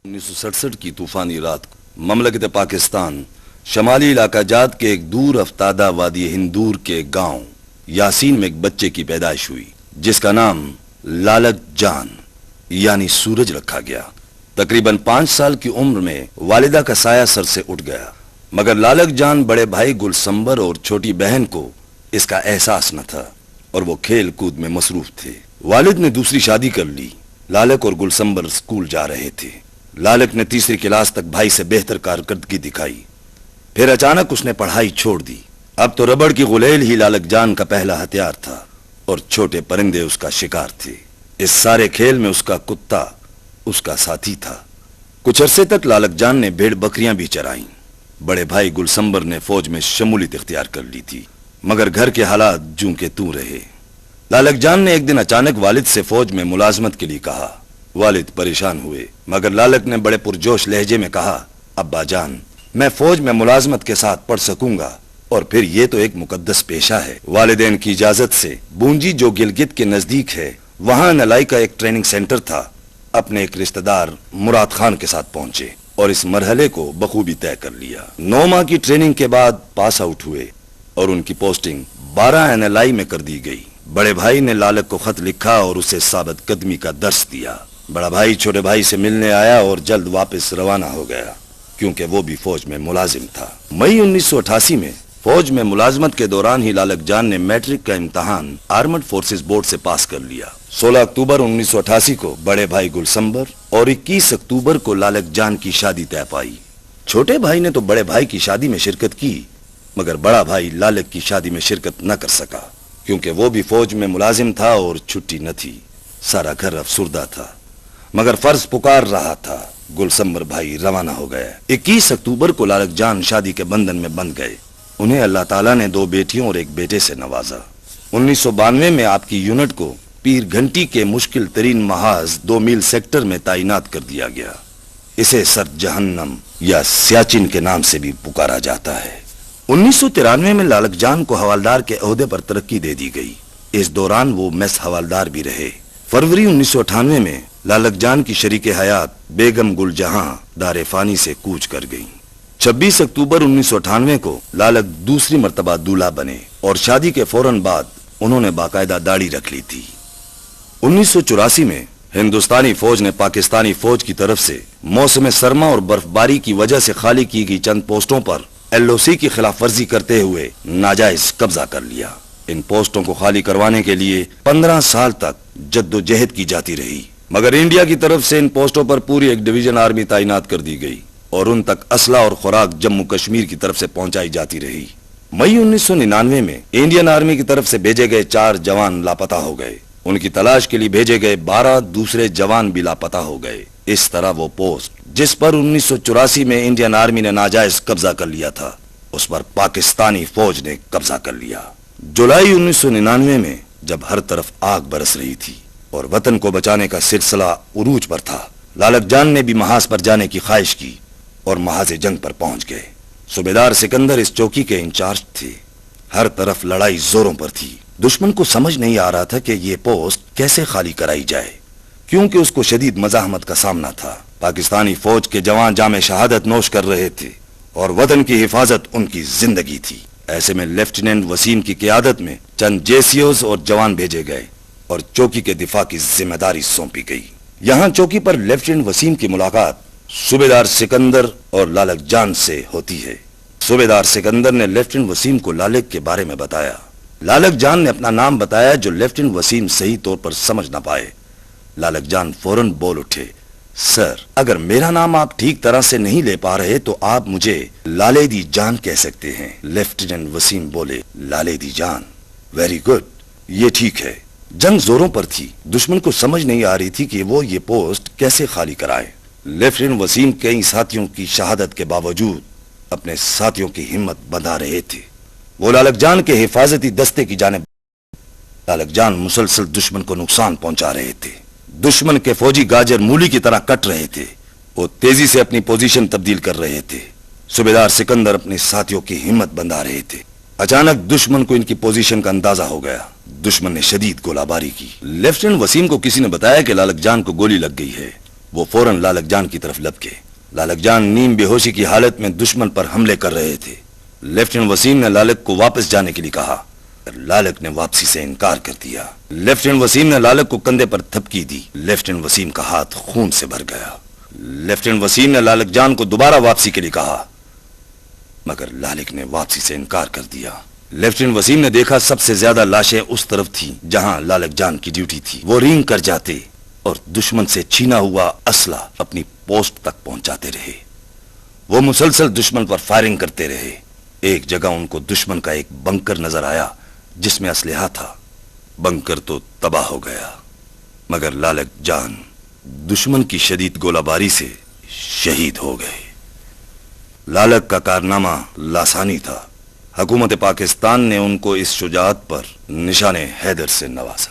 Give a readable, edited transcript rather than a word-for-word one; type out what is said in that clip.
1967 کی طوفانی رات کو مملکت پاکستان شمالی علاقہ جات کے ایک دور افتادہ وادی ہندور کے گاؤں یاسین میں ایک بچے کی پیدائش ہوئی جس کا نام لالک جان یعنی سورج رکھا گیا۔ تقریباً 5 سال کی عمر میں والدہ کا سایہ سر سے اٹھ گیا، مگر لالک جان بڑے بھائی گلسمبر اور چھوٹی بہن کو اس کا احساس نہ تھا اور وہ کھیل کود میں مصروف تھے۔ والد نے دوسری شادی کر لی۔ لالک اور گلسمبر اسکول جا رہے تھے۔ لالک نے تیسری کلاس تک بھائی سے بہتر کارکردگی دکھائی، پھر اچانک اس نے پڑھائی چھوڑ دی۔ اب تو ربڑ کی غلیل ہی لالک جان کا پہلا ہتھیار تھا اور چھوٹے پرندے اس کا شکار تھے۔ اس سارے کھیل میں اس کا کتا اس کا ساتھی تھا۔ کچھ عرصے تک لالک جان نے بھیڑ بکریاں بھی چرائیں۔ بڑے بھائی گلسمبر نے فوج میں شمولیت اختیار کر لی تھی، مگر گھر کے حالات جوں کے توں رہے۔ لالک جان نے ایک دن اچانک والد سے فوج میں ملازمت کے لیے کہا۔ والد پریشان ہوئے، مگر لالک نے بڑے پرجوش لہجے میں کہا، ابا جان، میں فوج میں ملازمت کے ساتھ پڑھ سکوں گا، اور پھر یہ تو ایک مقدس پیشہ ہے۔ والدین کی اجازت سے بونجی جو گلگت کے نزدیک ہے، وہاں نلائی کا ایک ٹریننگ سینٹر تھا، اپنے ایک رشتہ دار مراد خان کے ساتھ پہنچے اور اس مرحلے کو بخوبی طے کر لیا۔ 9 ماہ کی ٹریننگ کے بعد پاس آؤٹ ہوئے اور ان کی پوسٹنگ 12 NLI میں کر دی گئی۔ بڑے بھائی نے لالک کو خط لکھا اور اسے ثابت قدمی کا درس دیا۔ بڑا بھائی چھوٹے بھائی سے ملنے آیا اور جلد واپس روانہ ہو گیا، کیونکہ وہ بھی فوج میں ملازم تھا۔ مئی 1988 میں فوج میں ملازمت کے دوران ہی لالک جان نے میٹرک کا امتحان آرمڈ فورسز بورڈ سے پاس کر لیا۔ 16 اکتوبر 1988 کو بڑے بھائی گلسمبر اور 21 اکتوبر کو لالک جان کی شادی طے پائی۔ چھوٹے بھائی نے تو بڑے بھائی کی شادی میں شرکت کی، مگر بڑا بھائی لالک کی شادی میں شرکت نہ کر سکا، کیونکہ وہ بھی فوج میں ملازم تھا اور چھٹی نہ تھی۔ سارا گھر افسردہ تھا، مگر فرض پکار رہا تھا۔ گلسمبر بھائی روانہ ہو گئے۔ 21 اکتوبر کو لالک جان شادی کے بندھن میں بندھ گئے۔ انہیں اللہ تعالیٰ نے 2 بیٹیوں اور 1 بیٹے سے نوازا۔ 1992 میں آپ کی یونٹ کو پیر گھنٹی کے مشکل ترین محاذ 2 میل سیکٹر میں تعینات کر دیا گیا۔ اسے سر جہنم یا سیاچن کے نام سے بھی پکارا جاتا ہے۔ 1993 میں لالک جان کو حوالدار کے عہدے پر ترقی دے دی گئی۔ اس دوران وہ میس حوالدار بھی رہے۔ فروری 1998 میں لالک جان کی شریک حیات بیگم گل جہاں دار فانی سے کوچ کر گئیں۔ 26 اکتوبر 1998 کو لالک دوسری مرتبہ دولہا بنے اور شادی کے فوراً بعد انہوں نے باقاعدہ داڑھی رکھ لی تھی۔ 1984 میں ہندوستانی فوج نے پاکستانی فوج کی طرف سے موسم سرما اور برف باری کی وجہ سے خالی کی گئی چند پوسٹوں پر LOC کی خلاف ورزی کرتے ہوئے ناجائز قبضہ کر لیا۔ ان پوسٹوں کو خالی کروانے کے لیے 15 سال تک جد و جہد کی جاتی رہی، مگر انڈیا کی طرف سے ان پوسٹوں پر پوری ایک ڈویژن آرمی تعینات کر دی گئی اور ان تک اسلحہ اور خوراک جموں کشمیر کی طرف سے پہنچائی جاتی رہی۔ مئی 1999 میں انڈین آرمی کی طرف سے بھیجے گئے 4 جوان لاپتہ ہو گئے۔ ان کی تلاش کے لیے بھیجے گئے 12 دوسرے جوان بھی لاپتہ ہو گئے۔ اس طرح وہ پوسٹ جس پر 1984 میں انڈین آرمی نے ناجائز قبضہ کر لیا تھا، اس پر پاکستانی فوج نے قبضہ کر لیا۔ جولائی 1999 میں جب ہر طرف آگ برس رہی تھی اور وطن کو بچانے کا سلسلہ عروج پر تھا، لالک جان نے بھی محاذ پر جانے کی خواہش کی اور محاذ جنگ پر پہنچ گئے۔ صوبیدار سکندر اس چوکی کے انچارج تھے۔ ہر طرف لڑائی زوروں پر تھی۔ دشمن کو سمجھ نہیں آ رہا تھا کہ یہ پوسٹ کیسے خالی کرائی جائے، کیونکہ اس کو شدید مزاحمت کا سامنا تھا۔ پاکستانی فوج کے جوان جام شہادت نوش کر رہے تھے اور وطن کی حفاظت ان کی زندگی تھی۔ ایسے میں لیفٹیننٹ وسیم کی قیادت میں چند JCOs اور جوان بھیجے گئے اور چوکی کے دفاع کی ذمہ داری سونپی گئی۔ یہاں چوکی پر لیفٹیننٹ وسیم کی ملاقات صوبیدار سکندر اور لالک جان سے ہوتی ہے۔ صوبیدار سکندر نے لیفٹیننٹ وسیم کو لالک کے بارے میں بتایا۔ لالک جان نے اپنا نام بتایا جو لیفٹیننٹ وسیم صحیح طور پر سمجھ نہ پائے۔ لالک جان فوراً بول اٹھے، سر، اگر میرا نام آپ ٹھیک طرح سے نہیں لے پا رہے تو آپ مجھے لالے دی جان کہہ سکتے ہیں۔ لیفٹیننٹ وسیم بولے، لالے دی جان، ویری گڈ، یہ ٹھیک ہے۔ جنگ زوروں پر تھی۔ دشمن کو سمجھ نہیں آ رہی تھی کہ وہ یہ پوسٹ کیسے خالی کرائے۔ لیفٹیننٹ وسیم کئی ساتھیوں کی شہادت کے باوجود اپنے ساتھیوں کی ہمت بندھا رہے تھے۔ وہ لالک جان کے حفاظتی دستے کی جانب لالک جان مسلسل دشمن کو نقصان پہنچا رہے تھے۔ دشمن کے فوجی گاجر مولی کی طرح کٹ رہے تھے۔ وہ تیزی سے اپنی پوزیشن تبدیل کر رہے تھے۔ صوبیدار سکندر اپنے ساتھیوں کی ہمت بندھا رہے تھے۔ اچانک دشمن کو ان کی پوزیشن کا اندازہ ہو گیا۔ دشمن نے شدید گولہ باری کی۔ لیفٹیننٹ وسیم کو کسی نے بتایا کہ لالک جان کو گولی لگ گئی ہے۔ وہ فوراً لالک جان کی طرف لپکے۔ لالک جان نیم بے ہوشی کی حالت میں دشمن پر حملے کر رہے تھے۔ لیفٹیننٹ وسیم نے لالک کو واپس جانے کے لیے کہا، لالک نے واپسی سے انکار کر دیا۔ لیفٹیننٹ وسیم نے لالک کو کندھے پر تھپکی دی۔ لیفٹیننٹ وسیم کا ہاتھ خون سے بھر گیا۔ لیفٹیننٹ وسیم نے لالک جان کو دوبارہ واپسی کے لیے کہا، مگر لالک نے واپسی سے انکار کر دیا۔ لیفٹیننٹ وسیم نے دیکھا سب سے زیادہ لاشیں اس طرف تھیں جہاں لالک جان کی ڈیوٹی تھی۔ وہ رینگ کر جاتے اور دشمن سے چھینا ہوا اسلحہ اپنی پوسٹ تک پہنچاتے رہے۔ وہ مسلسل دشمن پر فائرنگ کرتے رہے۔ ایک جگہ ان کو دشمن کا ایک بنکر نظر آیا جس میں اسلحہ تھا۔ بنکر تو تباہ ہو گیا، مگر لالک جان دشمن کی شدید گولہ باری سے شہید ہو گئے۔ لالک کا کارنامہ لاسانی تھا۔ حکومت پاکستان نے ان کو اس شجاعت پر نشان حیدر سے نوازا۔